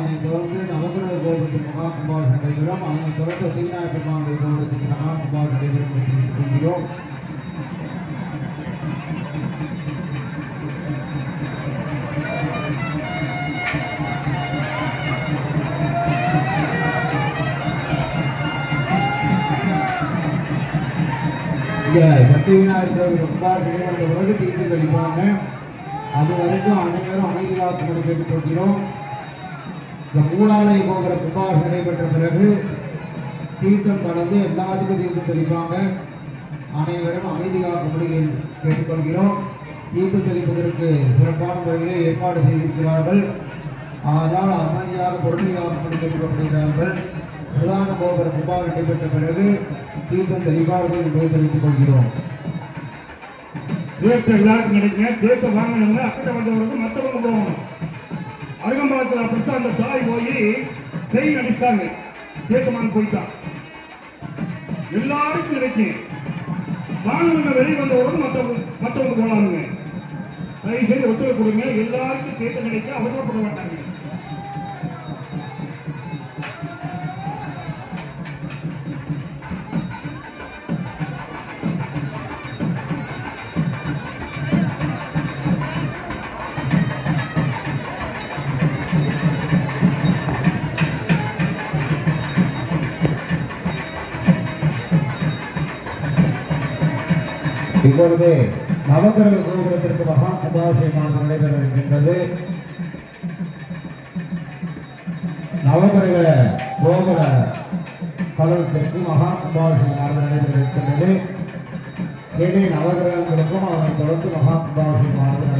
அதனைத் தொடர்ந்து நவகிரக கோபுரத்தின் மகா கும்பாபிஷேகம் நடைபெறும். அதனைத் தொடர்ந்து தீவிநாயக பெருமானுடைய கோபுரத்தின் மகா கும்பாபிஷேகம் நடைபெறும் என்று தெரிவித்துக் கொள்கிறோம். இங்க சக்தி விநாயகர் கும்பாபிஷேகம் அந்த உலக தீர்த்து தெளிப்பாங்க. அது வரைக்கும் அனைவரும் அமைதி காக்கும்படி கேட்டுக்கொள்கிறோம். இந்த மூலாலய கோபுர கும்பாபிஷேகம் நடைபெற்ற பிறகு தீர்த்தம் கலந்து எல்லாத்துக்கும் தீர்த்தம் தெளிப்பாங்க. அனைவரும் அமைதி காக்கும்படி கேட்டுக்கொள்கிறோம். தீர்த்தம் தெளிப்பதற்கு சிறப்பான முறையிலே ஏற்பாடு செய்திருக்கிறார்கள். ஆனால் அமைதியாக பொறுமையாகும்படி கேட்டுக்கொள்கிறார்கள். பிரதான கோபுர கும்பாபிஷேகம் நடைபெற்ற பிறகு தீர்த்தம் தெளிப்பார்கள் என்பதை தெரிவித்துக் கொள்கிறோம். தீர்த்தம் எல்லாருக்கும் கிடைக்குங்க. தீர்த்தம் வாங்கினவங்க அக்கிட்ட வந்தவங்களுக்கு மற்றவங்க போகணும். அருகம்பாளத்தில் அப்படித்தான் அந்த தாய் போய் செய் அடித்தாங்க. தீர்த்தமான் போயிட்டான். எல்லாருக்கும் கிடைக்கும். வாங்கினவங்க வெளியே வந்தவர்களும் மற்றவங்க போகலாமுங்க. தயவு செய்து ஒத்துழைப்பு கொடுங்க. எல்லாருக்கும் தீர்த்தம் கிடைக்க அவசரப்பட மாட்டாங்க. இப்பொழுது நவகிரக கோபுரத்திற்கு மகா கும்பாபிஷேகமானது நடைபெற இருக்கின்றது. நவகிரக கோபுர கலத்திற்கு மகா கும்பாபிஷேகமானது நடைபெற இருக்கின்றது. கீழே நவகிரகங்களுக்கும் அதனைத் தொடர்ந்து மகா கும்பாபிஷேகமானது நடைபெற